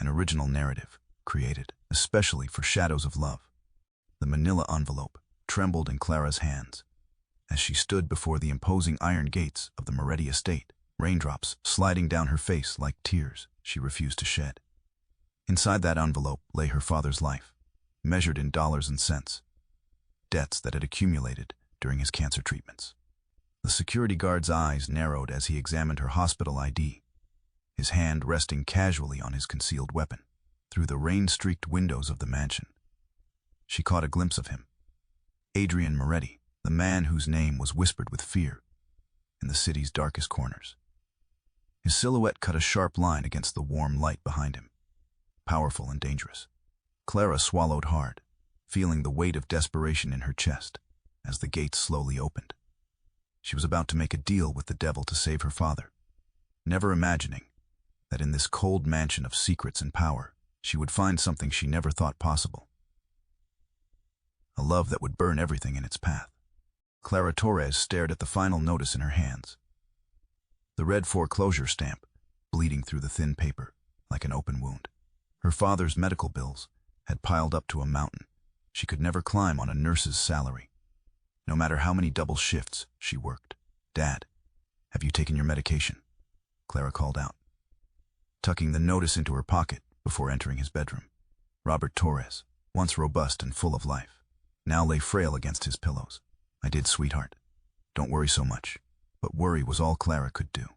An original narrative, created especially for Shadows of Love. The manila envelope trembled in Clara's hands as she stood before the imposing iron gates of the Moretti estate, raindrops sliding down her face like tears she refused to shed. Inside that envelope lay her father's life, measured in dollars and cents, debts that had accumulated during his cancer treatments. The security guard's eyes narrowed as he examined her hospital ID, his hand resting casually on his concealed weapon. Through the rain-streaked windows of the mansion, she caught a glimpse of him. Adrian Moretti, the man whose name was whispered with fear in the city's darkest corners. His silhouette cut a sharp line against the warm light behind him, powerful and dangerous. Clara swallowed hard, feeling the weight of desperation in her chest as the gates slowly opened. She was about to make a deal with the devil to save her father, never imagining that in this cold mansion of secrets and power, she would find something she never thought possible. A love that would burn everything in its path. Clara Torres stared at the final notice in her hands. The red foreclosure stamp, bleeding through the thin paper like an open wound. Her father's medical bills had piled up to a mountain she could never climb on a nurse's salary, no matter how many double shifts she worked. "Dad, have you taken your medication?" Clara called out, tucking the notice into her pocket before entering his bedroom. Robert Torres, once robust and full of life, now lay frail against his pillows. "I did, sweetheart. Don't worry so much." But worry was all Clara could do.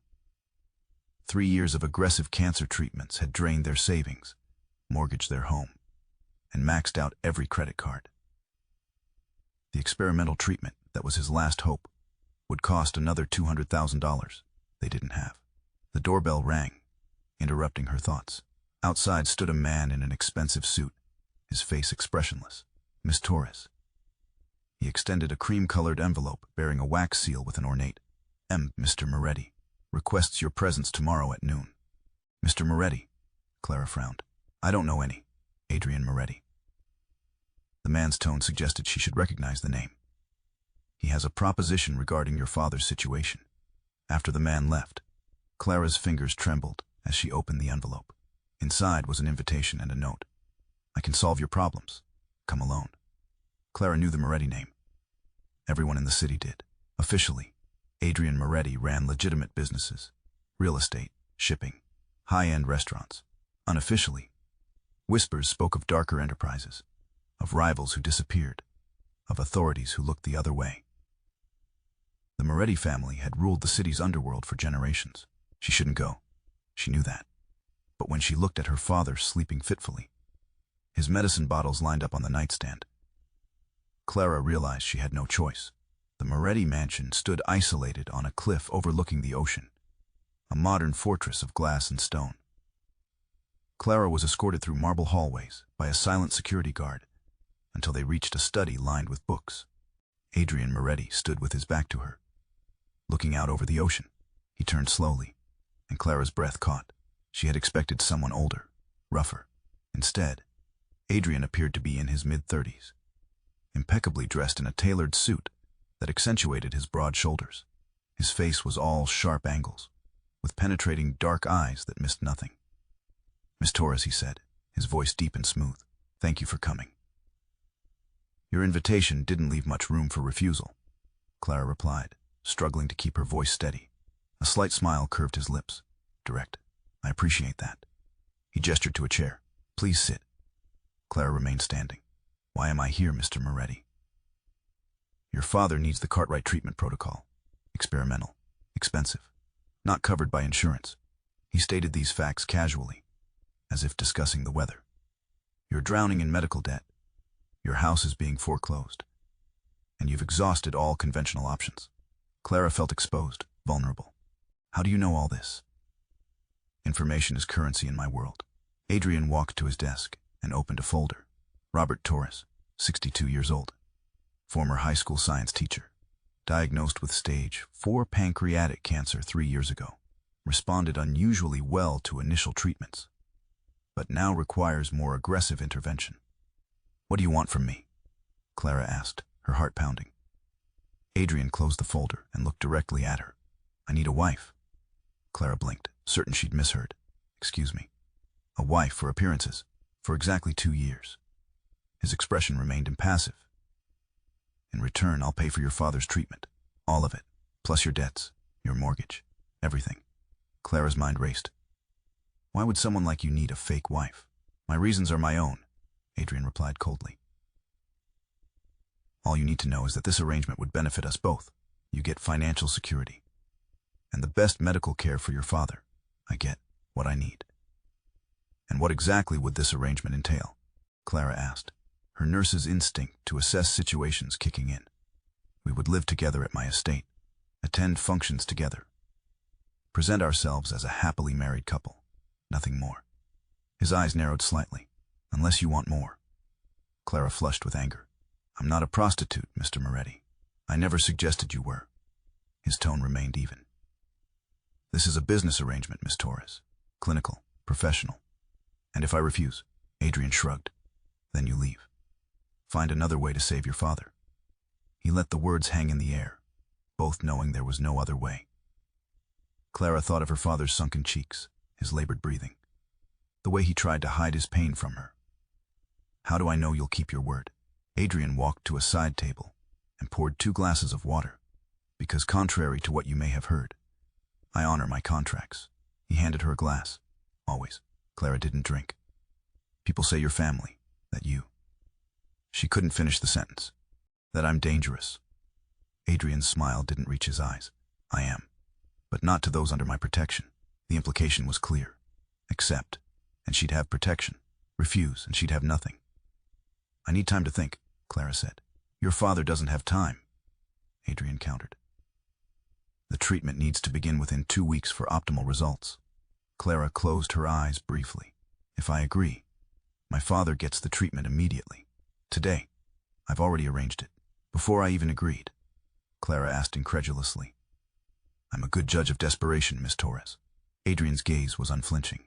3 years of aggressive cancer treatments had drained their savings, mortgaged their home, and maxed out every credit card. The experimental treatment that was his last hope would cost another $200,000 they didn't have. The doorbell rang, interrupting her thoughts. Outside stood a man in an expensive suit, his face expressionless. "Miss Torres." He extended a cream-colored envelope bearing a wax seal with an ornate Mr. Moretti requests your presence tomorrow at noon. "Mr. Moretti?" Clara frowned. "I don't know any Adrian Moretti." The man's tone suggested she should recognize the name. "He has a proposition regarding your father's situation." After the man left, Clara's fingers trembled as she opened the envelope. Inside was an invitation and a note. "I can solve your problems. Come alone." Clara knew the Moretti name. Everyone in the city did. Officially, Adrian Moretti ran legitimate businesses: real estate, shipping, high-end restaurants. Unofficially, whispers spoke of darker enterprises, of rivals who disappeared, of authorities who looked the other way. The Moretti family had ruled the city's underworld for generations. She shouldn't go. She knew that. But when she looked at her father sleeping fitfully, his medicine bottles lined up on the nightstand, Clara realized she had no choice. The Moretti mansion stood isolated on a cliff overlooking the ocean, a modern fortress of glass and stone. Clara was escorted through marble hallways by a silent security guard until they reached a study lined with books. Adrian Moretti stood with his back to her, looking out over the ocean. He turned slowly, and Clara's breath caught. She had expected someone older, rougher. Instead, Adrian appeared to be in his mid-30s, impeccably dressed in a tailored suit that accentuated his broad shoulders. His face was all sharp angles, with penetrating dark eyes that missed nothing. "Miss Torres," he said, his voice deep and smooth, "thank you for coming." "Your invitation didn't leave much room for refusal," Clara replied, struggling to keep her voice steady. A slight smile curved his lips. "Direct. I appreciate that." He gestured to a chair. "Please sit." Clara remained standing. "Why am I here, Mr. Moretti?" "Your father needs the Cartwright treatment protocol. Experimental. Expensive. Not covered by insurance." He stated these facts casually, as if discussing the weather. "You're drowning in medical debt. Your house is being foreclosed. And you've exhausted all conventional options." Clara felt exposed, vulnerable. "How do you know all this?" "Information is currency in my world." Adrian walked to his desk and opened a folder. Robert Torres, 62 years old. Former high school science teacher. Diagnosed with stage 4 pancreatic cancer 3 years ago. Responded unusually well to initial treatments, but now requires more aggressive intervention. "What do you want from me?" Clara asked, her heart pounding. Adrian closed the folder and looked directly at her. "I need a wife." Clara blinked, certain she'd misheard. "Excuse me." A wife for appearances, for exactly 2 years. His expression remained impassive. In return, I'll pay for your father's treatment. All of it, plus your debts, your mortgage, everything. Clara's mind raced. Why would someone like you need a fake wife? My reasons are my own, Adrian replied coldly. All you need to know is that this arrangement would benefit us both. You get financial security. And the best medical care for your father. I get what I need. And what exactly would this arrangement entail? Clara asked, her nurse's instinct to assess situations kicking in. We would live together at my estate, attend functions together, present ourselves as a happily married couple. Nothing more. His eyes narrowed slightly. Unless you want more. Clara flushed with anger. I'm not a prostitute, Mr. Moretti. I never suggested you were. His tone remained even. This is a business arrangement, Miss Torres. Clinical, professional. And if I refuse, Adrian shrugged, then you leave. Find another way to save your father. He let the words hang in the air, both knowing there was no other way. Clara thought of her father's sunken cheeks, his labored breathing, the way he tried to hide his pain from her. How do I know you'll keep your word? Adrian walked to a side table and poured 2 glasses of water, because contrary to what you may have heard, I honor my contracts. He handed her a glass. Always. Clara didn't drink. People say you're family, that you. She couldn't finish the sentence. That I'm dangerous. Adrian's smile didn't reach his eyes. I am. But not to those under my protection. The implication was clear. Accept, and she'd have protection. Refuse, and she'd have nothing. I need time to think, Clara said. Your father doesn't have time, Adrian countered. The treatment needs to begin within 2 weeks for optimal results. Clara closed her eyes briefly. If I agree, my father gets the treatment immediately. Today. I've already arranged it. Before I even agreed. Clara asked incredulously. I'm a good judge of desperation, Miss Torres. Adrian's gaze was unflinching.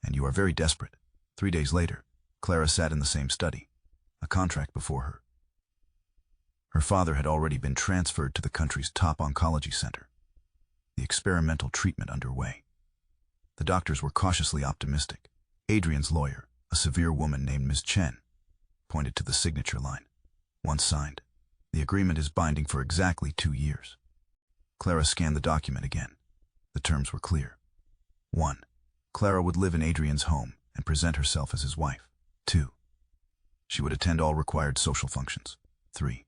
And you are very desperate. 3 days later, Clara sat in the same study, a contract before her. Her father had already been transferred to the country's top oncology center. The experimental treatment underway. The doctors were cautiously optimistic. Adrian's lawyer, a severe woman named Ms. Chen, pointed to the signature line. Once signed, the agreement is binding for exactly 2 years. Clara scanned the document again. The terms were clear. 1. Clara would live in Adrian's home and present herself as his wife. 2. She would attend all required social functions. 3.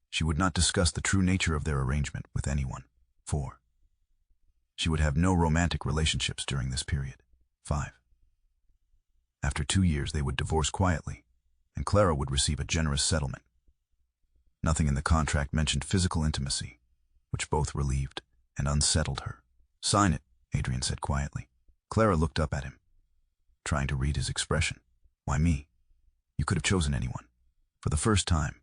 She would not discuss the true nature of their arrangement with anyone. 4. She would have no romantic relationships during this period. 5. After 2 years, they would divorce quietly, and Clara would receive a generous settlement. Nothing in the contract mentioned physical intimacy, which both relieved and unsettled her. Sign it, Adrian said quietly. Clara looked up at him, trying to read his expression. Why me? You could have chosen anyone. For the first time,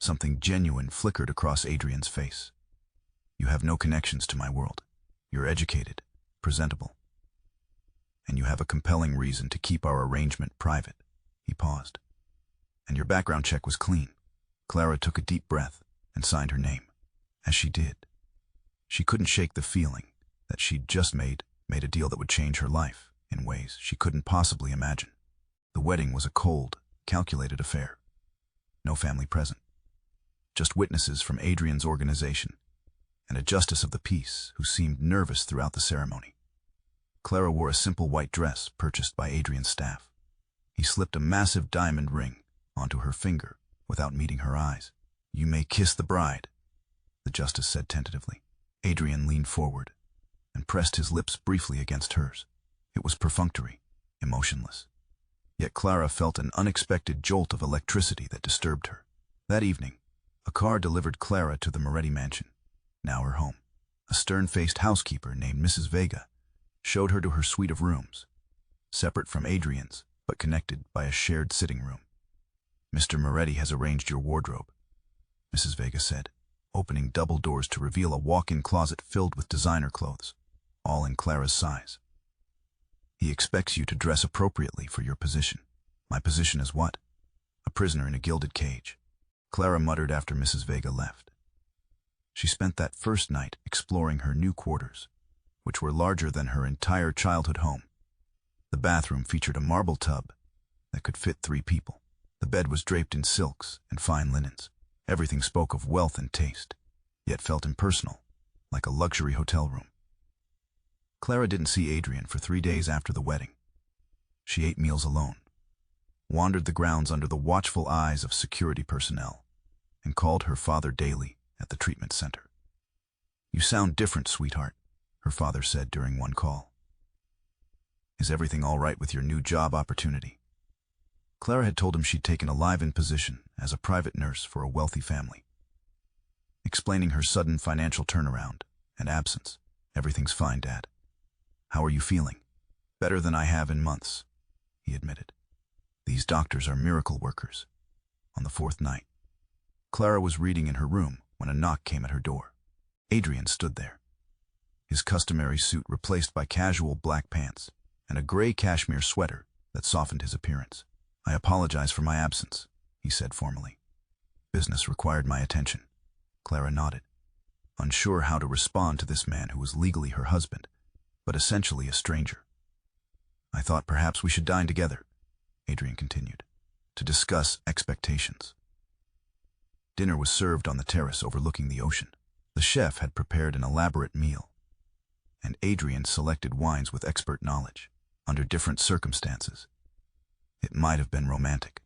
something genuine flickered across Adrian's face. You have no connections to my world. You're educated, presentable, and you have a compelling reason to keep our arrangement private. He paused. And your background check was clean. Clara took a deep breath and signed her name. As she did, she couldn't shake the feeling that she'd just made a deal that would change her life in ways she couldn't possibly imagine. The wedding was a cold, calculated affair. No family present. Just witnesses from Adrian's organization and a justice of the peace who seemed nervous throughout the ceremony. Clara wore a simple white dress purchased by Adrian's staff. He slipped a massive diamond ring onto her finger without meeting her eyes. You may kiss the bride, the justice said tentatively. Adrian leaned forward and pressed his lips briefly against hers. It was perfunctory, emotionless. Yet Clara felt an unexpected jolt of electricity that disturbed her. That evening, a car delivered Clara to the Moretti mansion, now her home. A stern-faced housekeeper named Mrs. Vega showed her to her suite of rooms, separate from Adrian's, but connected by a shared sitting room. Mr. Moretti has arranged your wardrobe, Mrs. Vega said, opening double doors to reveal a walk-in closet filled with designer clothes, all in Clara's size. He expects you to dress appropriately for your position. My position is what? A prisoner in a gilded cage. Clara muttered after Mrs. Vega left. She spent that first night exploring her new quarters, which were larger than her entire childhood home. bathroom featured a marble tub that could fit 3 people. The bed was draped in silks and fine linens. Everything spoke of wealth and taste, yet felt impersonal, like a luxury hotel room. Clara didn't see Adrian for 3 days after the wedding. She ate meals alone, wandered the grounds under the watchful eyes of security personnel, and called her father daily at the treatment center. "You sound different, sweetheart," her father said during one call. "Is everything all right with your new job opportunity?" Clara had told him she'd taken a live-in position as a private nurse for a wealthy family. Explaining her sudden financial turnaround and absence. "Everything's fine, Dad. How are you feeling?" "Better than I have in months," he admitted. "These doctors are miracle workers." On the 4th night, Clara was reading in her room when a knock came at her door. Adrian stood there, his customary suit replaced by casual black pants and a gray cashmere sweater that softened his appearance. "I apologize for my absence," he said formally. "Business required my attention." Clara nodded, unsure how to respond to this man who was legally her husband, but essentially a stranger. "I thought perhaps we should dine together," Adrian continued, "to discuss expectations." Dinner was served on the terrace overlooking the ocean. The chef had prepared an elaborate meal, and Adrian selected wines with expert knowledge. Under different circumstances, it might have been romantic.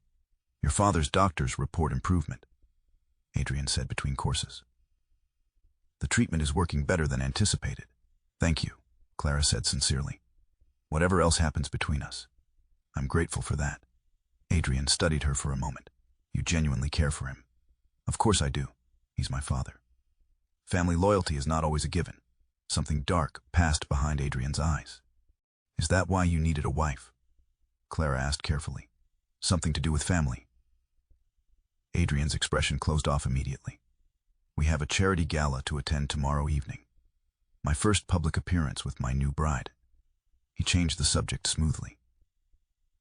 "Your father's doctors report improvement," Adrian said between courses. "The treatment is working better than anticipated." "Thank you," Clara said sincerely. "Whatever else happens between us, I'm grateful for that." Adrian studied her for a moment. "You genuinely care for him?" "Of course I do. He's my father." Family loyalty is not always a given. Something dark passed behind Adrian's eyes. "Is that why you needed a wife?" Clara asked carefully. "Something to do with family?" Adrian's expression closed off immediately. "We have a charity gala to attend tomorrow evening. My first public appearance with my new bride." He changed the subject smoothly.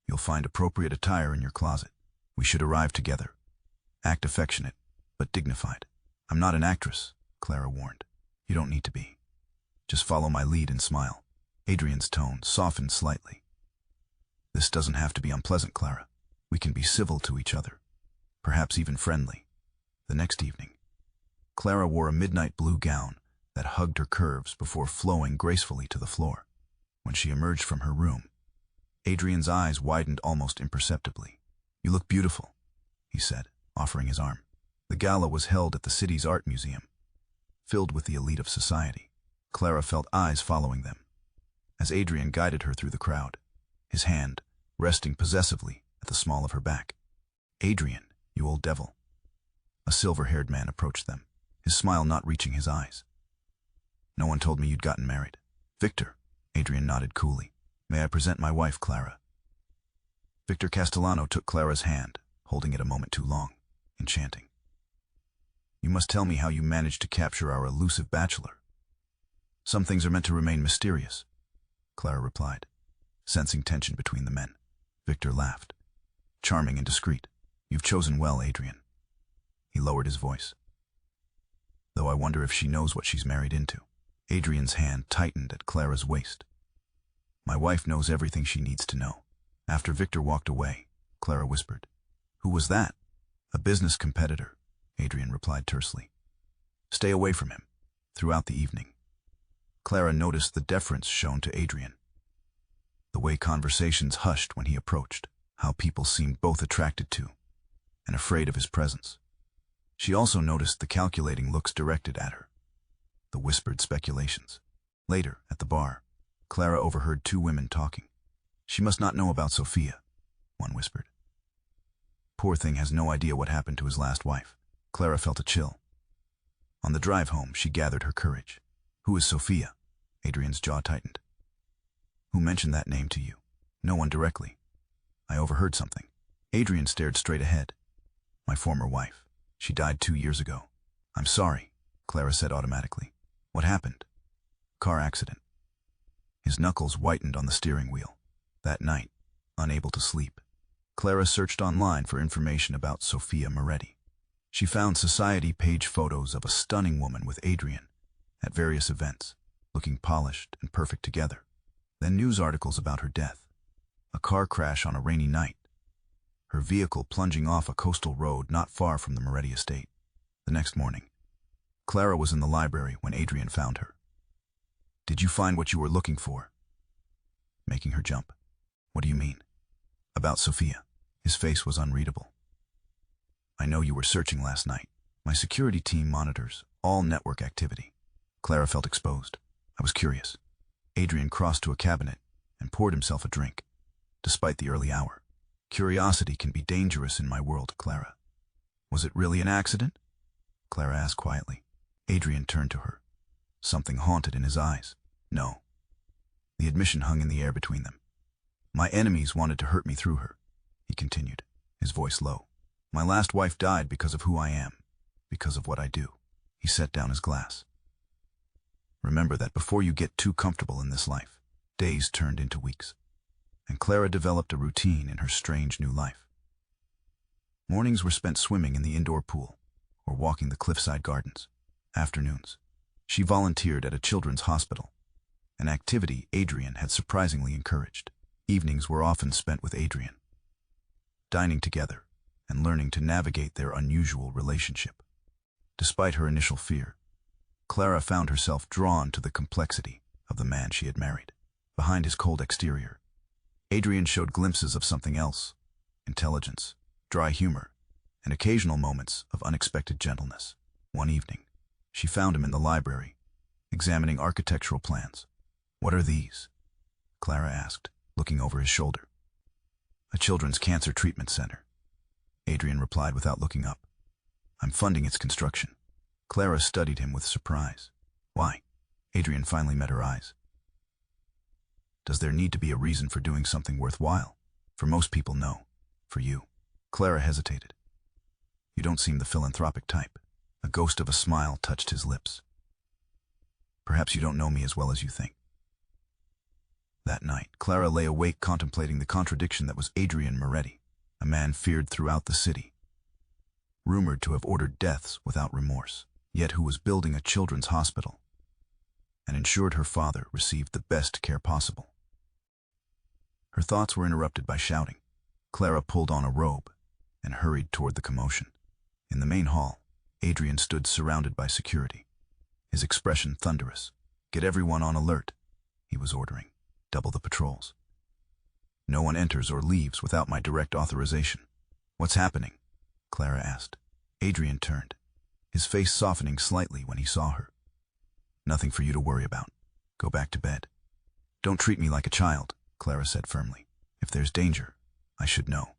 "You'll find appropriate attire in your closet. We should arrive together. Act affectionate, but dignified." "I'm not an actress," Clara warned. "You don't need to be. Just follow my lead and smile." Adrian's tone softened slightly. "This doesn't have to be unpleasant, Clara. We can be civil to each other, perhaps even friendly." The next evening, Clara wore a midnight blue gown that hugged her curves before flowing gracefully to the floor. When she emerged from her room, Adrian's eyes widened almost imperceptibly. "You look beautiful," he said, offering his arm. The gala was held at the city's art museum, filled with the elite of society. Clara felt eyes following them, as Adrian guided her through the crowd, his hand resting possessively at the small of her back. "Adrian, you old devil." A silver-haired man approached them, his smile not reaching his eyes. "No one told me you'd gotten married." "Victor," Adrian nodded coolly. "May I present my wife, Clara?" Victor Castellano took Clara's hand, holding it a moment too long, enchanting. "You must tell me how you managed to capture our elusive bachelor." "Some things are meant to remain mysterious," Clara replied, sensing tension between the men. Victor laughed. "Charming and discreet. You've chosen well, Adrian." He lowered his voice. "Though I wonder if she knows what she's married into." Adrian's hand tightened at Clara's waist. "My wife knows everything she needs to know." After Victor walked away, Clara whispered, "Who was that?" "A business competitor," Adrian replied tersely. "Stay away from him." Throughout the evening, Clara noticed the deference shown to Adrian, the way conversations hushed when he approached, how people seemed both attracted to and afraid of his presence. She also noticed the calculating looks directed at her, the whispered speculations. Later, at the bar, Clara overheard 2 women talking. "She must not know about Sophia," one whispered. "Poor thing has no idea what happened to his last wife." Clara felt a chill. On the drive home, she gathered her courage. "Who is Sophia?" Adrian's jaw tightened. "Who mentioned that name to you?" "No one directly. I overheard something." Adrian stared straight ahead. "My former wife. She died 2 years ago." "I'm sorry," Clara said automatically. "What happened?" "Car accident." His knuckles whitened on the steering wheel. That night, unable to sleep, Clara searched online for information about Sophia Moretti. She found society page photos of a stunning woman with Adrian at various events, looking polished and perfect together. Then news articles about her death. A car crash on a rainy night. Her vehicle plunging off a coastal road not far from the Moretti estate. The next morning, Clara was in the library when Adrian found her. "Did you find what you were looking for?" Making her jump. "What do you mean?" "About Sophia." His face was unreadable. "I know you were searching last night. My security team monitors all network activity." Clara felt exposed. "I was curious." Adrian crossed to a cabinet and poured himself a drink. "Despite the early hour, curiosity can be dangerous in my world, Clara." "Was it really an accident?" Clara asked quietly. Adrian turned to her. Something haunted in his eyes. "No." The admission hung in the air between them. "My enemies wanted to hurt me through her," he continued, his voice low. "My last wife died because of who I am, because of what I do." He set down his glass. "Remember that before you get too comfortable in this life." Days turned into weeks, and Clara developed a routine in her strange new life. Mornings were spent swimming in the indoor pool or walking the cliffside gardens. Afternoons, she volunteered at a children's hospital, an activity Adrian had surprisingly encouraged. Evenings were often spent with Adrian, dining together and learning to navigate their unusual relationship. Despite her initial fear, Clara found herself drawn to the complexity of the man she had married. Behind his cold exterior, Adrian showed glimpses of something else: intelligence, dry humor, and occasional moments of unexpected gentleness. One evening, she found him in the library, examining architectural plans. "What are these?" Clara asked, looking over his shoulder. "A children's cancer treatment center," Adrian replied without looking up. "I'm funding its construction." Clara studied him with surprise. "Why?" Adrian finally met her eyes. "Does there need to be a reason for doing something worthwhile?" "For most people, no. For you." Clara hesitated. "You don't seem the philanthropic type." A ghost of a smile touched his lips. "Perhaps you don't know me as well as you think." That night, Clara lay awake contemplating the contradiction that was Adrian Moretti, a man feared throughout the city, rumored to have ordered deaths without remorse, yet who was building a children's hospital and ensured her father received the best care possible. Her thoughts were interrupted by shouting. Clara pulled on a robe and hurried toward the commotion. In the main hall, Adrian stood surrounded by security, his expression thunderous. "Get everyone on alert," he was ordering. "Double the patrols. No one enters or leaves without my direct authorization." "What's happening?" Clara asked. Adrian turned, his face softening slightly when he saw her. "Nothing for you to worry about. Go back to bed." "Don't treat me like a child," Clara said firmly. "If there's danger, I should know."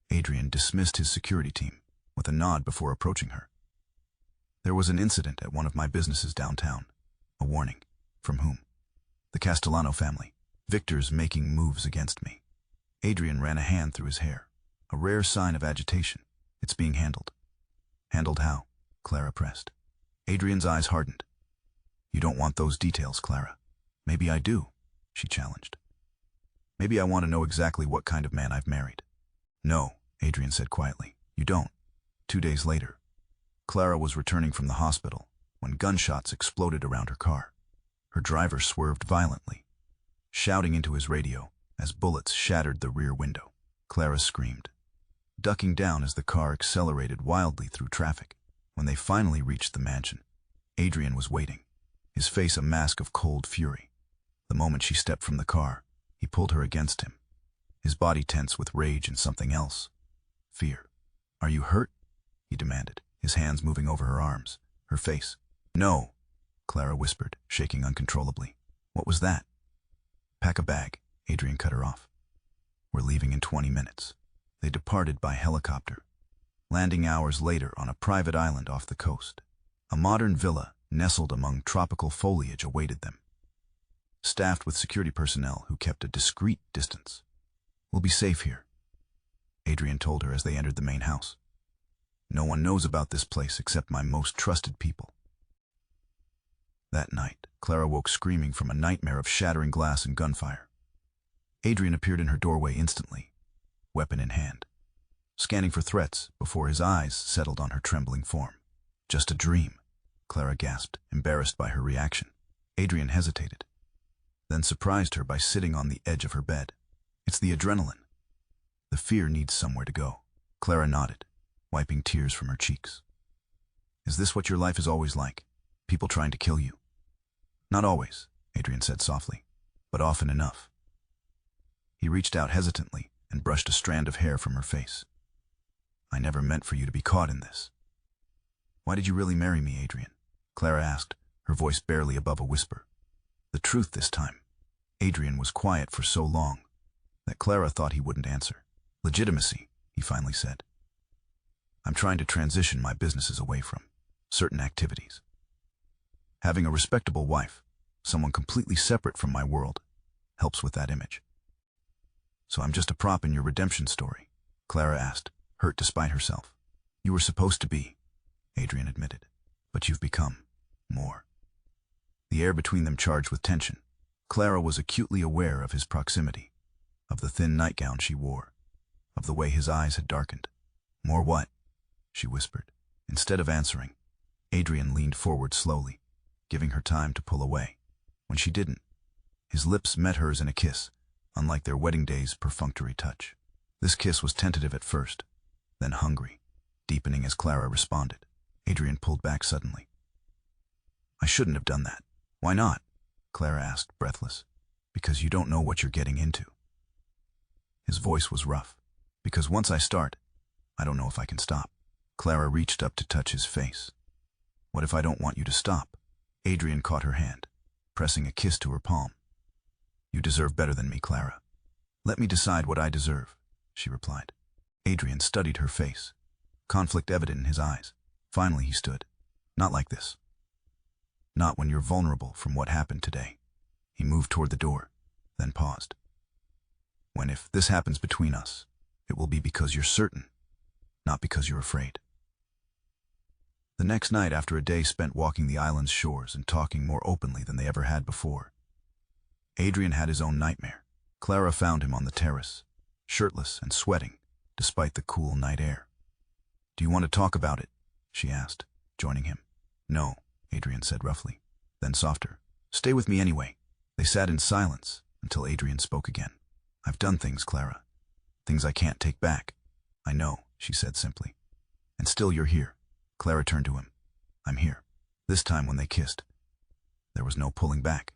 Adrian dismissed his security team with a nod before approaching her. "There was an incident at one of my businesses downtown. A warning." "From whom?" "The Castellano family. Victor's making moves against me." Adrian ran a hand through his hair, a rare sign of agitation. "It's being handled." "Handled how?" Clara pressed. Adrian's eyes hardened. "You don't want those details, Clara." "Maybe I do," she challenged. "Maybe I want to know exactly what kind of man I've married." "No," Adrian said quietly. "You don't." 2 days later, Clara was returning from the hospital when gunshots exploded around her car. Her driver swerved violently, shouting into his radio as bullets shattered the rear window. Clara screamed, ducking down as the car accelerated wildly through traffic. When they finally reached the mansion, Adrian was waiting, his face a mask of cold fury. The moment she stepped from the car, he pulled her against him, his body tense with rage and something else: fear. "Are you hurt?" he demanded, his hands moving over her arms, her face. "No," Clara whispered, shaking uncontrollably. "What was that?" "Pack a bag," Adrian cut her off. "We're leaving in 20 minutes. They departed by helicopter, landing hours later on a private island off the coast. A modern villa nestled among tropical foliage awaited them, staffed with security personnel who kept a discreet distance. "We'll be safe here," Adrian told her as they entered the main house. "No one knows about this place except my most trusted people." That night, Clara woke screaming from a nightmare of shattering glass and gunfire. Adrian appeared in her doorway instantly, weapon in hand, scanning for threats before his eyes settled on her trembling form. "Just a dream," Clara gasped, embarrassed by her reaction. Adrian hesitated, then surprised her by sitting on the edge of her bed. "It's It's the adrenaline. The fear needs somewhere to go. Clara nodded, wiping tears from her cheeks. Is this what your life is always like? People trying to kill you? Not always, Adrian said softly, but often enough. He reached out hesitantly and brushed a strand of hair from her face. I never meant for you to be caught in this. Why did you really marry me, Adrian? Clara asked, her voice barely above a whisper. The truth this time. Adrian was quiet for so long that Clara thought he wouldn't answer. Legitimacy, he finally said. I'm trying to transition my businesses away from certain activities. Having a respectable wife, someone completely separate from my world, helps with that image. So I'm just a prop in your redemption story? Clara asked, hurt despite herself. You were supposed to be, Adrian admitted, but you've become more. The air between them charged with tension. Clara was acutely aware of his proximity, of the thin nightgown she wore, of the way his eyes had darkened. More what? She whispered. Instead of answering, Adrian leaned forward slowly, giving her time to pull away. When she didn't, his lips met hers in a kiss, unlike their wedding day's perfunctory touch. This kiss was tentative at first, then hungry, deepening as Clara responded. Adrian pulled back suddenly. I shouldn't have done that. Why not? Clara asked, breathless. Because you don't know what you're getting into. His voice was rough. Because once I start, I don't know if I can stop. Clara reached up to touch his face. What if I don't want you to stop? Adrian caught her hand, pressing a kiss to her palm. You deserve better than me, Clara. Let me decide what I deserve, she replied. Adrian studied her face, conflict evident in his eyes. Finally he stood. Not like this. Not when you're vulnerable from what happened today. He moved toward the door, then paused. When if this happens between us, it will be because you're certain, not because you're afraid. The next night, after a day spent walking the island's shores and talking more openly than they ever had before, Adrian had his own nightmare. Clara found him on the terrace, shirtless and sweating, despite the cool night air. Do you want to talk about it? She asked, joining him. No, Adrian said roughly, then softer. Stay with me anyway. They sat in silence until Adrian spoke again. I've done things, Clara. Things I can't take back. I know, she said simply. And still you're here. Clara turned to him. I'm here. This time when they kissed, there was no pulling back.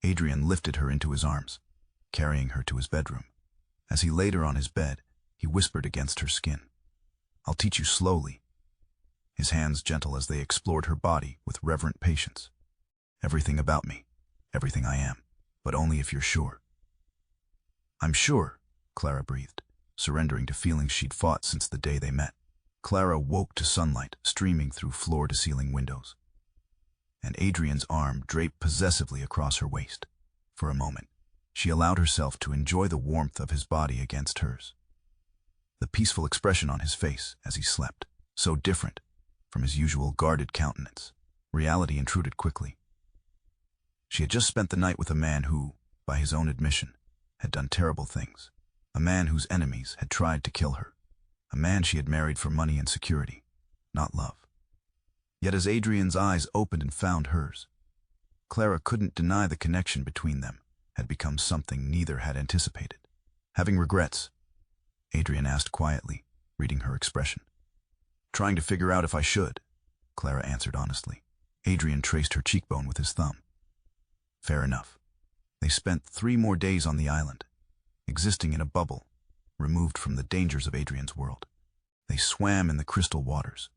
Adrian lifted her into his arms, carrying her to his bedroom. As he laid her on his bed, he whispered against her skin. I'll teach you slowly. His hands gentle as they explored her body with reverent patience. Everything about me, everything I am, but only if you're sure. I'm sure, Clara breathed, surrendering to feelings she'd fought since the day they met. Clara woke to sunlight streaming through floor-to-ceiling windows, and Adrian's arm draped possessively across her waist. For a moment, she allowed herself to enjoy the warmth of his body against hers. The peaceful expression on his face as he slept, so different from his usual guarded countenance. Reality intruded quickly. She had just spent the night with a man who, by his own admission, had done terrible things. A man whose enemies had tried to kill her. A man she had married for money and security, not love. Yet as Adrian's eyes opened and found hers, Clara couldn't deny the connection between them had become something neither had anticipated. Having regrets, Adrian asked quietly, reading her expression. Trying to figure out if I should, Clara answered honestly. Adrian traced her cheekbone with his thumb. Fair enough. They spent 3 more days on the island, existing in a bubble, removed from the dangers of Adrian's world. They swam in the crystal waters,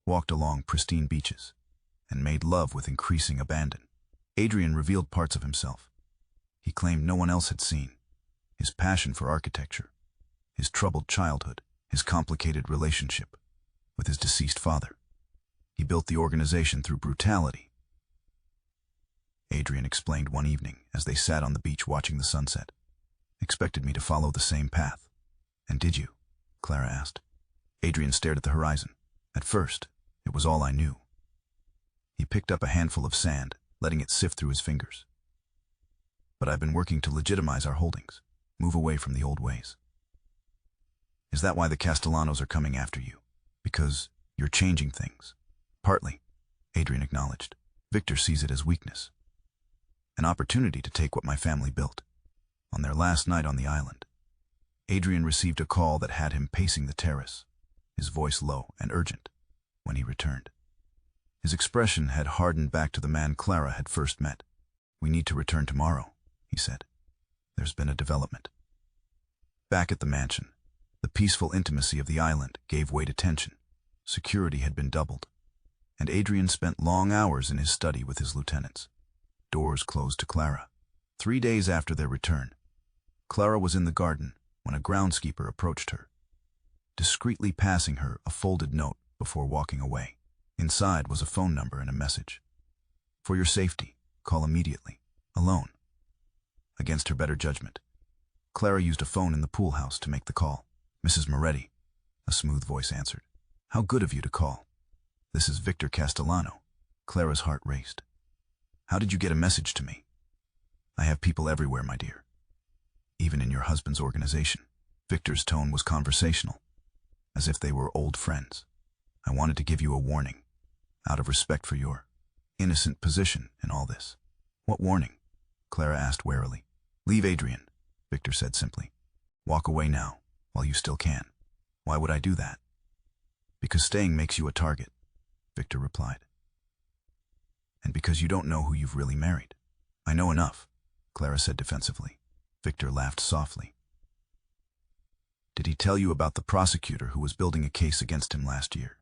walked along pristine beaches, and made love with increasing abandon. Adrian revealed parts of himself he claimed no one else had seen. His passion for architecture, his troubled childhood, his complicated relationship with his deceased father. He built the organization through brutality. Adrian explained one evening as they sat on the beach watching the sunset. Expected me to follow the same path. And did you? Clara asked. Adrian stared at the horizon. At first, it was all I knew. He picked up a handful of sand, letting it sift through his fingers. But I've been working to legitimize our holdings, move away from the old ways. Is that why the Castellanos are coming after you? Because you're changing things? Partly, Adrian acknowledged. Victor sees it as weakness. An opportunity to take what my family built. On their last night on the island, Adrian received a call that had him pacing the terrace, his voice low and urgent, when he returned. His expression had hardened back to the man Clara had first met. "We need to return tomorrow," he said. "There's been a development." Back at the mansion, the peaceful intimacy of the island gave way to tension. Security had been doubled, and Adrian spent long hours in his study with his lieutenants. Doors closed to Clara. 3 days after their return, Clara was in the garden when a groundskeeper approached her, discreetly passing her a folded note before walking away. Inside was a phone number and a message. "For your safety, call immediately. Alone." Against her better judgment, Clara used a phone in the pool house to make the call. "Mrs. Moretti," a smooth voice answered. "How good of you to call. This is Victor Castellano." Clara's heart raced. "How did you get a message to me?" "I have people everywhere, my dear. Even in your husband's organization." Victor's tone was conversational, as if they were old friends. "I wanted to give you a warning, out of respect for your innocent position in all this." "What warning?" Clara asked warily. "Leave Adrian," Victor said simply. "Walk away now, while you still can." "Why would I do that?" "Because staying makes you a target," Victor replied. "And because you don't know who you've really married." "I know enough," Clara said defensively. Victor laughed softly. "Did he tell you about the prosecutor who was building a case against him last year?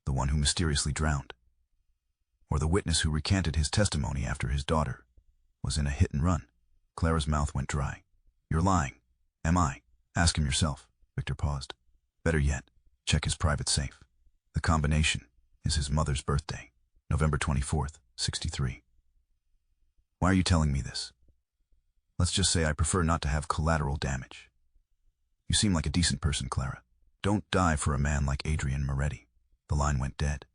The one who mysteriously drowned? Or the witness who recanted his testimony after his daughter was in a hit and run?" Clara's mouth went dry. "You're lying." "Am I? Ask him yourself." Victor paused. "Better yet, check his private safe. The combination is his mother's birthday, November 24th, 63. Why are you telling me this? Let's just say I prefer not to have collateral damage. You seem like a decent person, Clara. Don't die for a man like Adrian Moretti." The line went dead.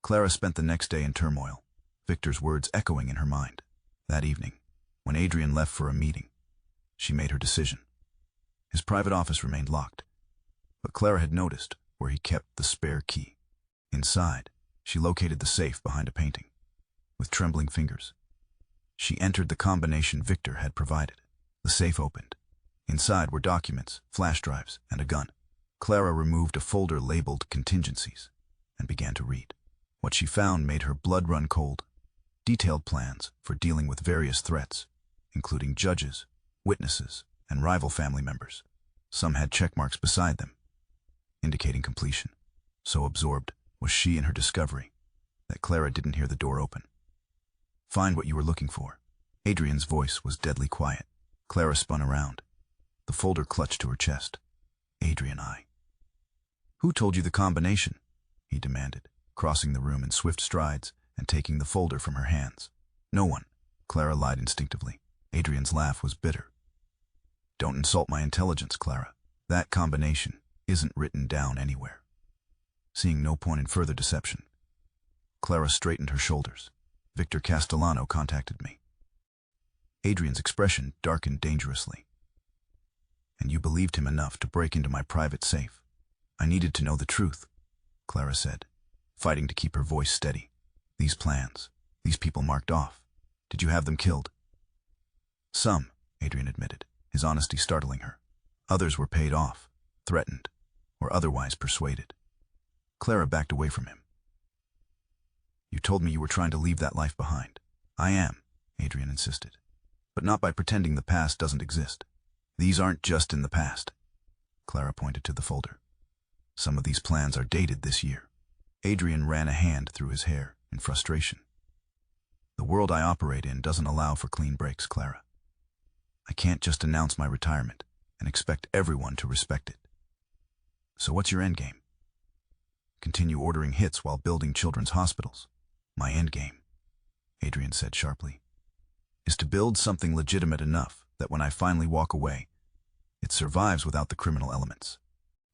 Clara spent the next day in turmoil, Victor's words echoing in her mind. That evening, when Adrian left for a meeting, she made her decision. His private office remained locked, but Clara had noticed where he kept the spare key. Inside, she located the safe behind a painting. With trembling fingers, she entered the combination Victor had provided. The safe opened. Inside were documents, flash drives, and a gun. Clara removed a folder labeled Contingencies and began to read. What she found made her blood run cold. Detailed plans for dealing with various threats, including judges, witnesses, and rival family members. Some had checkmarks beside them, indicating completion. So absorbed was she in her discovery that Clara didn't hear the door open. "Find what you were looking for." Adrian's voice was deadly quiet. Clara spun around, the folder clutched to her chest. "Adrian, Who told you the combination?" he demanded, crossing the room in swift strides and taking the folder from her hands. "No one," Clara lied instinctively. Adrian's laugh was bitter. "Don't insult my intelligence, Clara. That combination isn't written down anywhere." Seeing no point in further deception, Clara straightened her shoulders. "Victor Castellano contacted me." Adrian's expression darkened dangerously. "And you believed him enough to break into my private safe?" "I needed to know the truth," Clara said, fighting to keep her voice steady. "These plans, these people marked off. Did you have them killed?" "Some," Adrian admitted, his honesty startling her. "Others were paid off, threatened, or otherwise persuaded." Clara backed away from him. "You told me you were trying to leave that life behind." "I am," Adrian insisted, "but not by pretending the past doesn't exist. These aren't just in the past." Clara pointed to the folder. "Some of these plans are dated this year." Adrian ran a hand through his hair in frustration. "The world I operate in doesn't allow for clean breaks, Clara. I can't just announce my retirement and expect everyone to respect it. So what's your endgame? Continue ordering hits while building children's hospitals?" "My endgame," Adrian said sharply, "is to build something legitimate enough that when I finally walk away, it survives without the criminal elements.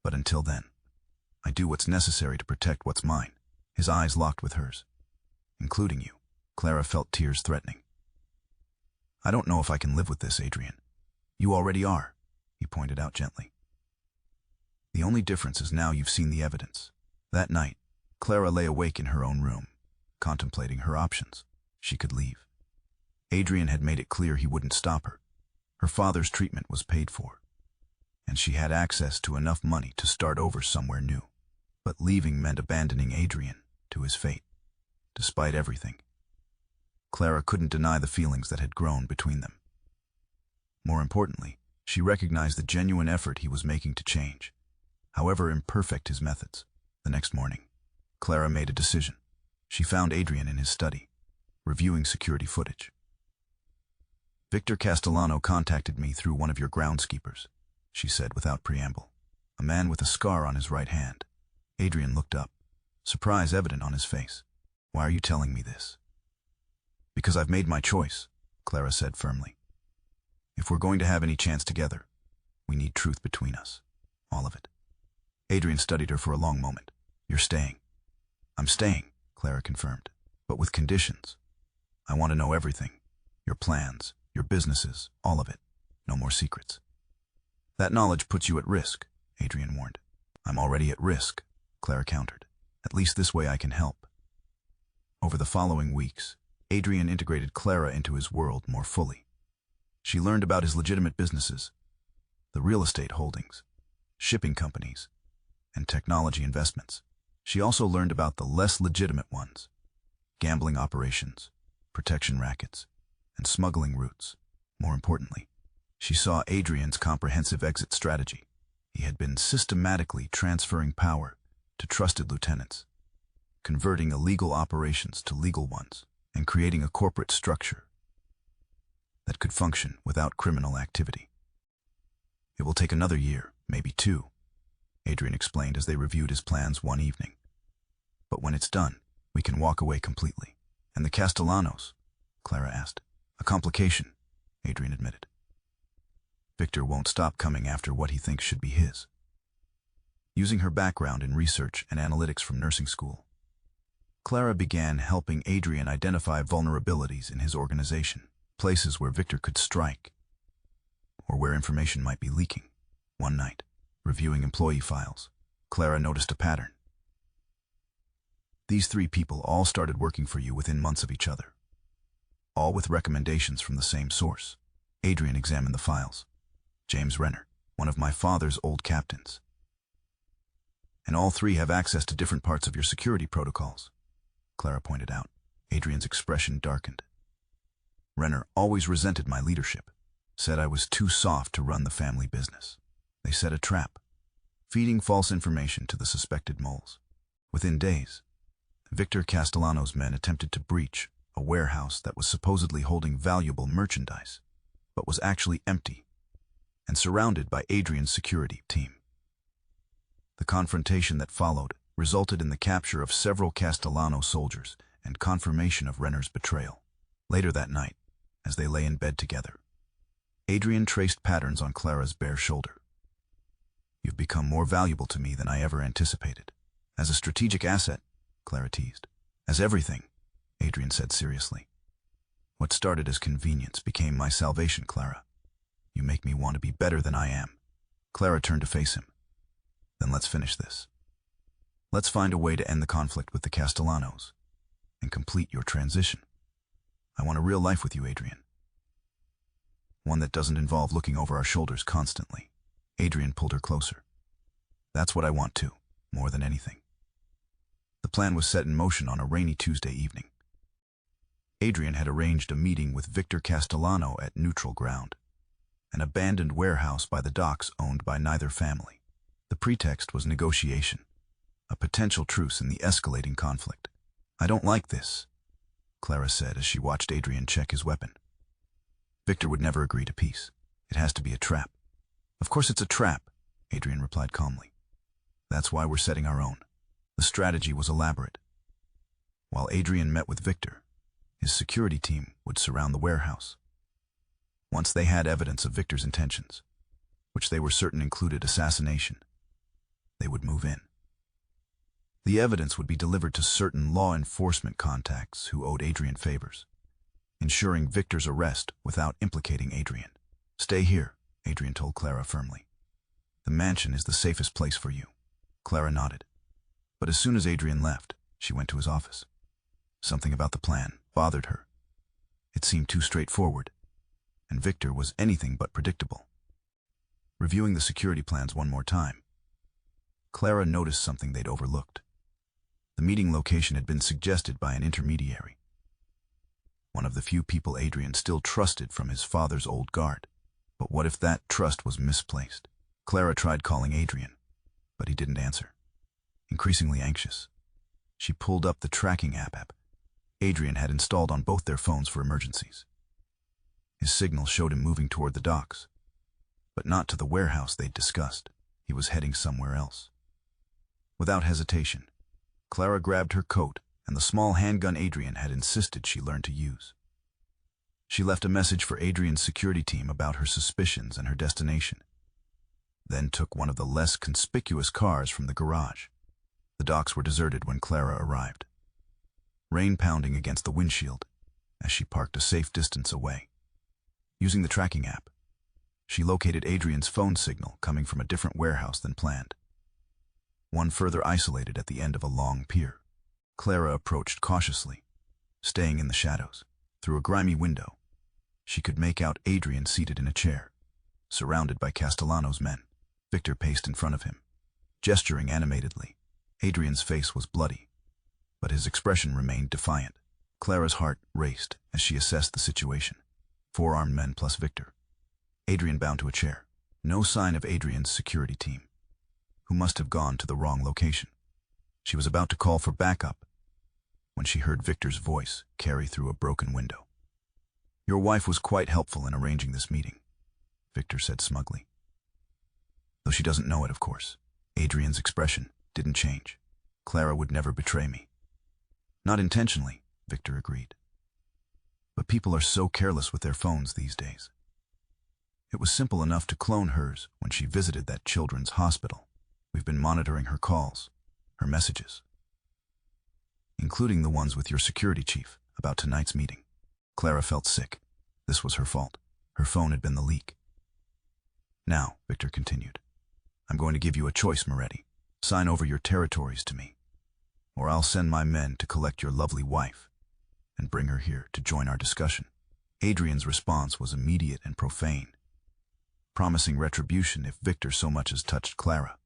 But until then, I do what's necessary to protect what's mine." His eyes locked with hers. "Including you." Clara felt tears threatening. "I don't know if I can live with this, Adrian." "You already are," he pointed out gently. "The only difference is now you've seen the evidence." That night, Clara lay awake in her own room, contemplating her options. She could leave. Adrian had made it clear he wouldn't stop her. Her father's treatment was paid for. and she had access to enough money to start over somewhere new. But leaving meant abandoning Adrian to his fate. Despite everything, Clara couldn't deny the feelings that had grown between them. More importantly, she recognized the genuine effort he was making to change, however imperfect his methods. The next morning, Clara made a decision. She found Adrian in his study, reviewing security footage. "Victor Castellano contacted me through one of your groundskeepers," she said without preamble. "A man with a scar on his right hand." Adrian looked up, surprise evident on his face. "Why are you telling me this?" "Because I've made my choice," Clara said firmly. "If we're going to have any chance together, we need truth between us. All of it." Adrian studied her for a long moment. "You're staying." "I'm staying," Clara confirmed, "but with conditions. I want to know everything. Your plans, your businesses, all of it. No more secrets." "That knowledge puts you at risk," Adrian warned. "I'm already at risk," Clara countered. "At least this way I can help." Over the following weeks, Adrian integrated Clara into his world more fully. She learned about his legitimate businesses, the real estate holdings, shipping companies, and technology investments. She also learned about the less legitimate ones, gambling operations, protection rackets, and smuggling routes. More importantly, she saw Adrian's comprehensive exit strategy. He had been systematically transferring power to trusted lieutenants, converting illegal operations to legal ones, and creating a corporate structure that could function without criminal activity. "It will take another year, maybe 2, Adrian explained as they reviewed his plans one evening. "But when it's done, we can walk away completely." "And the Castellanos?" Clara asked. "A complication," Adrian admitted. "Victor won't stop coming after what he thinks should be his." Using her background in research and analytics from nursing school, Clara began helping Adrian identify vulnerabilities in his organization, places where Victor could strike, or where information might be leaking. One night, reviewing employee files, Clara noticed a pattern. "These 3 people all started working for you within months of each other, all with recommendations from the same source." Adrian examined the files. "James Renner, one of my father's old captains. And all 3 have access to different parts of your security protocols," Clara pointed out. Adrian's expression darkened. "Renner always resented my leadership, said I was too soft to run the family business. They set a trap, feeding false information to the suspected moles. Within days, Victor Castellano's men attempted to breach a warehouse that was supposedly holding valuable merchandise, but was actually empty and surrounded by Adrian's security team. The confrontation that followed resulted in the capture of several Castellano soldiers and confirmation of Renner's betrayal. Later that night, as they lay in bed together, Adrian traced patterns on Clara's bare shoulder. "You've become more valuable to me than I ever anticipated." "As a strategic asset," Clara teased. "As everything," Adrian said seriously. "What started as convenience became my salvation, Clara. You make me want to be better than I am." Clara turned to face him. "Then let's finish this. Let's find a way to end the conflict with the Castellanos and complete your transition. I want a real life with you, Adrian. One that doesn't involve looking over our shoulders constantly." Adrian pulled her closer. "That's what I want too, more than anything." The plan was set in motion on a rainy Tuesday evening. Adrian had arranged a meeting with Victor Castellano at neutral ground, an abandoned warehouse by the docks owned by neither family. The pretext was negotiation, a potential truce in the escalating conflict. "I don't like this," Clara said as she watched Adrian check his weapon. "Victor would never agree to peace. It has to be a trap." "Of course it's a trap," Adrian replied calmly. "That's why we're setting our own." The strategy was elaborate. While Adrian met with Victor, his security team would surround the warehouse. Once they had evidence of Victor's intentions, which they were certain included assassination, they would move in. The evidence would be delivered to certain law enforcement contacts who owed Adrian favors, ensuring Victor's arrest without implicating Adrian. "Stay here," Adrian told Clara firmly. "The mansion is the safest place for you." Clara nodded. But as soon as Adrian left, she went to his office. Something about the plan bothered her. It seemed too straightforward, and Victor was anything but predictable. reviewing the security plans one more time. Clara noticed something they'd overlooked. The meeting location had been suggested by an intermediary, one of the few people Adrian still trusted from his father's old guard. But what if that trust was misplaced? Clara tried calling Adrian, but he didn't answer. Increasingly anxious, she pulled up the tracking app Adrian had installed on both their phones for emergencies. His signal showed him moving toward the docks, but not to the warehouse they'd discussed. He was heading somewhere else. Without hesitation, Clara grabbed her coat and the small handgun Adrian had insisted she learn to use. She left a message for Adrian's security team about her suspicions and her destination, then took one of the less conspicuous cars from the garage. The docks were deserted when Clara arrived, rain pounding against the windshield as she parked a safe distance away. Using the tracking app, she located Adrian's phone signal coming from a different warehouse than planned, one further isolated at the end of a long pier. Clara approached cautiously, staying in the shadows. Through a grimy window, she could make out Adrian seated in a chair, surrounded by Castellano's men. Victor paced in front of him, gesturing animatedly. Adrian's face was bloody, but his expression remained defiant. Clara's heart raced as she assessed the situation. 4 armed men plus Victor. Adrian bound to a chair. No sign of Adrian's security team, who must have gone to the wrong location. She was about to call for backup when she heard Victor's voice carry through a broken window. "Your wife was quite helpful in arranging this meeting," Victor said smugly. "Though she doesn't know it, of course." Adrian's expression didn't change. "Clara would never betray me." "Not intentionally," Victor agreed. "But people are so careless with their phones these days. It was simple enough to clone hers when she visited that children's hospital. We've been monitoring her calls, her messages, including the ones with your security chief about tonight's meeting." Clara felt sick. This was her fault. Her phone had been the leak. "Now," Victor continued, "I'm going to give you a choice, Moretti. Sign over your territories to me, or I'll send my men to collect your lovely wife and bring her here to join our discussion." Adrian's response was immediate and profane, promising retribution if Victor so much as touched Clara.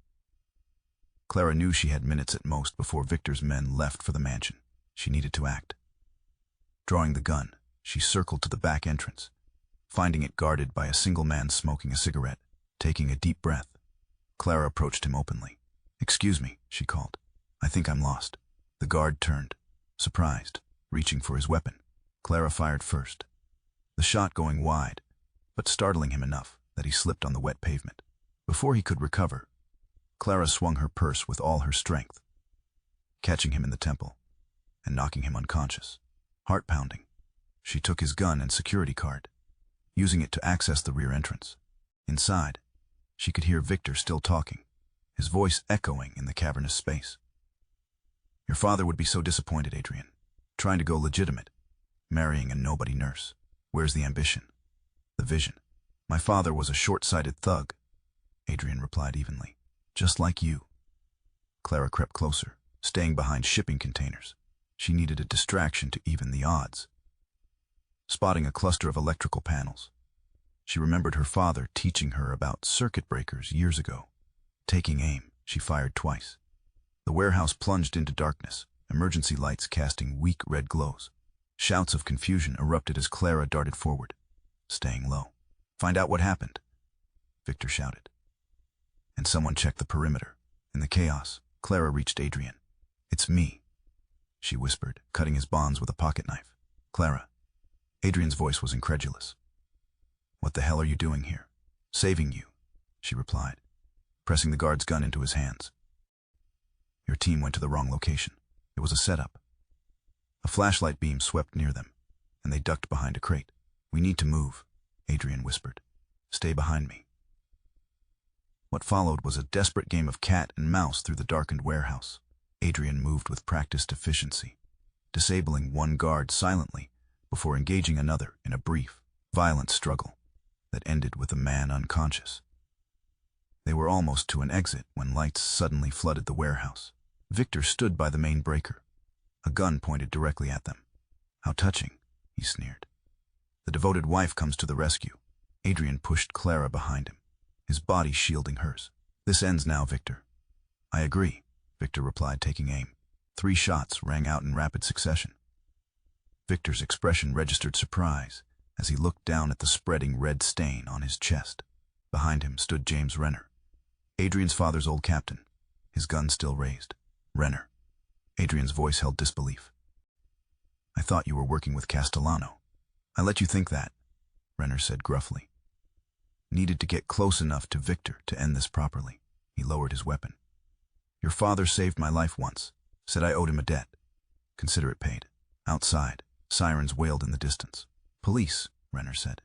Clara knew she had minutes at most before Victor's men left for the mansion. She needed to act. Drawing the gun, she circled to the back entrance, finding it guarded by a single man smoking a cigarette. Taking a deep breath, Clara approached him openly. "Excuse me," she called. "I think I'm lost." The guard turned, surprised, reaching for his weapon. Clara fired first, the shot going wide, but startling him enough that he slipped on the wet pavement. Before he could recover, Clara swung her purse with all her strength, catching him in the temple and knocking him unconscious. Heart pounding, she took his gun and security card, using it to access the rear entrance. Inside, she could hear Victor still talking, his voice echoing in the cavernous space. "Your father would be so disappointed, Adrian. Trying to go legitimate, marrying a nobody nurse. Where's the ambition? The vision?" "My father was a short-sighted thug," Adrian replied evenly. "Just like you." Clara crept closer, staying behind shipping containers. She needed a distraction to even the odds. Spotting a cluster of electrical panels, she remembered her father teaching her about circuit breakers years ago. Taking aim, she fired twice. The warehouse plunged into darkness, emergency lights casting weak red glows. Shouts of confusion erupted as Clara darted forward, staying low. "Find out what happened," Victor shouted. And someone checked the perimeter. In the chaos, Clara reached Adrian. "It's me," she whispered, cutting his bonds with a pocket knife. "Clara." Adrian's voice was incredulous. "What the hell are you doing here?" "Saving you," she replied, pressing the guard's gun into his hands. "Your team went to the wrong location. It was a setup." A flashlight beam swept near them, and they ducked behind a crate. "We need to move," Adrian whispered. "Stay behind me." What followed was a desperate game of cat and mouse through the darkened warehouse. Adrian moved with practiced efficiency, disabling one guard silently before engaging another in a brief, violent struggle that ended with a man unconscious. They were almost to an exit when lights suddenly flooded the warehouse. Victor stood by the main breaker, a gun pointed directly at them. "How touching," he sneered. "The devoted wife comes to the rescue." Adrian pushed Clara behind him, his body shielding hers. "This ends now, Victor." "I agree," Victor replied, taking aim. 3 shots rang out in rapid succession. Victor's expression registered surprise as he looked down at the spreading red stain on his chest. Behind him stood James Renner, Adrian's father's old captain, his gun still raised. "Renner." Adrian's voice held disbelief. "I thought you were working with Castellano." "I let you think that," Renner said gruffly. "Needed to get close enough to Victor to end this properly." He lowered his weapon. "Your father saved my life once. Said I owed him a debt. Consider it paid." Outside, sirens wailed in the distance. "Police," Renner said.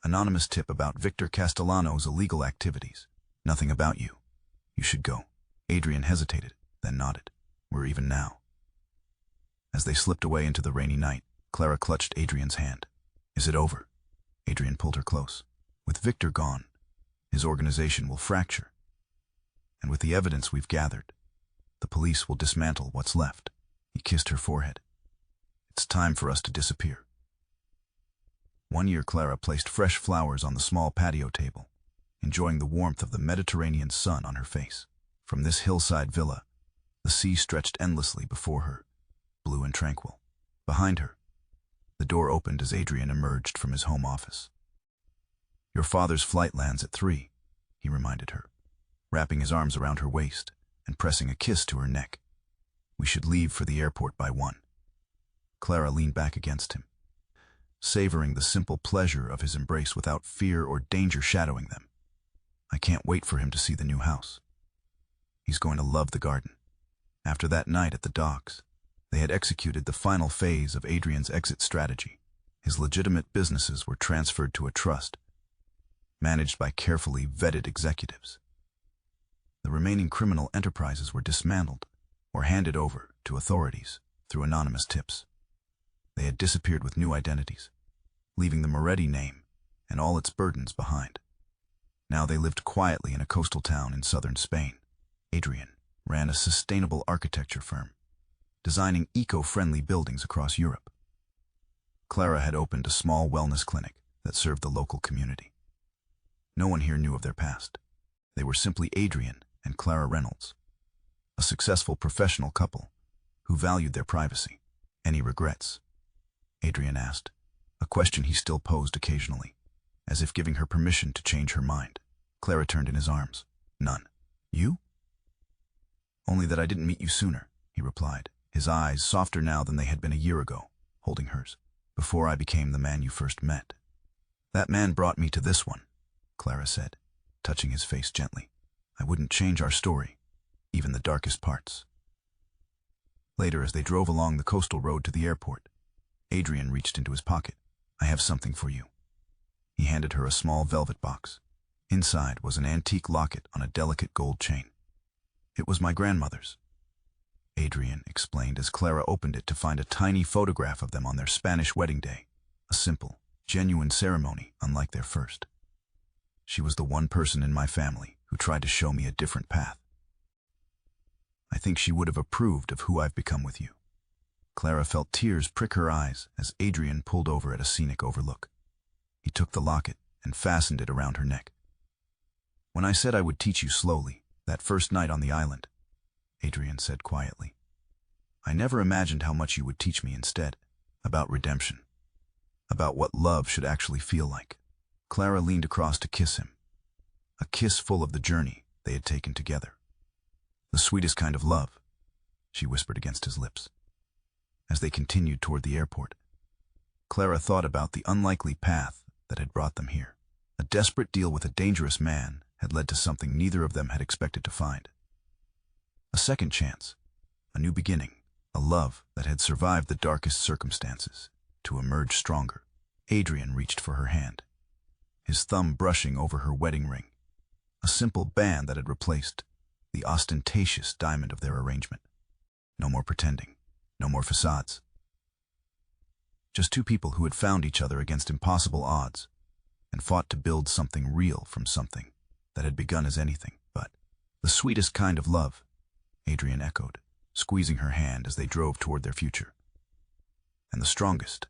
"Anonymous tip about Victor Castellano's illegal activities. Nothing about you. You should go." Adrian hesitated, then nodded. "We're even now." As they slipped away into the rainy night, Clara clutched Adrian's hand. "Is it over?" Adrian pulled her close. "With Victor gone, his organization will fracture. And with the evidence we've gathered, the police will dismantle what's left." He kissed her forehead. "It's time for us to disappear." One year Clara placed fresh flowers on the small patio table, enjoying the warmth of the Mediterranean sun on her face. From this hillside villa, the sea stretched endlessly before her, blue and tranquil. Behind her, the door opened as Adrian emerged from his home office. "Your father's flight lands at 3, he reminded her, wrapping his arms around her waist and pressing a kiss to her neck. "We should leave for the airport by 1. Clara leaned back against him, savoring the simple pleasure of his embrace without fear or danger shadowing them. "I can't wait for him to see the new house. He's going to love the garden." After that night at the docks, they had executed the final phase of Adrian's exit strategy. His legitimate businesses were transferred to a trust, managed by carefully vetted executives. The remaining criminal enterprises were dismantled or handed over to authorities through anonymous tips. They had disappeared with new identities, leaving the Moretti name and all its burdens behind. Now they lived quietly in a coastal town in southern Spain. Adrian ran a sustainable architecture firm, designing eco-friendly buildings across Europe. Clara had opened a small wellness clinic that served the local community. No one here knew of their past. They were simply Adrian and Clara Reynolds, a successful professional couple who valued their privacy. "Any regrets?" Adrian asked, a question he still posed occasionally, as if giving her permission to change her mind. Clara turned in his arms. "None." "You?" "Only that I didn't meet you sooner," he replied, his eyes softer now than they had been a year ago, holding hers. "Before I became the man you first met." "That man brought me to this one," Clara said, touching his face gently. "I wouldn't change our story, even the darkest parts." Later, as they drove along the coastal road to the airport, Adrian reached into his pocket. "I have something for you." He handed her a small velvet box. Inside was an antique locket on a delicate gold chain. "It was my grandmother's," Adrian explained as Clara opened it to find a tiny photograph of them on their Spanish wedding day, a simple, genuine ceremony unlike their first. "She was the one person in my family who tried to show me a different path. I think she would have approved of who I've become with you." Clara felt tears prick her eyes as Adrian pulled over at a scenic overlook. He took the locket and fastened it around her neck. "When I said I would teach you slowly, that first night on the island," Adrian said quietly, "I never imagined how much you would teach me instead, about redemption, about what love should actually feel like." Clara leaned across to kiss him, a kiss full of the journey they had taken together. "The sweetest kind of love," she whispered against his lips. As they continued toward the airport, Clara thought about the unlikely path that had brought them here. A desperate deal with a dangerous man had led to something neither of them had expected to find. A second chance, a new beginning, a love that had survived the darkest circumstances to emerge stronger. Adrian reached for her hand, his thumb brushing over her wedding ring, a simple band that had replaced the ostentatious diamond of their arrangement. No more pretending, no more facades. Just two people who had found each other against impossible odds and fought to build something real from something that had begun as anything but. "The sweetest kind of love," Adrian echoed, squeezing her hand as they drove toward their future. "And the strongest,"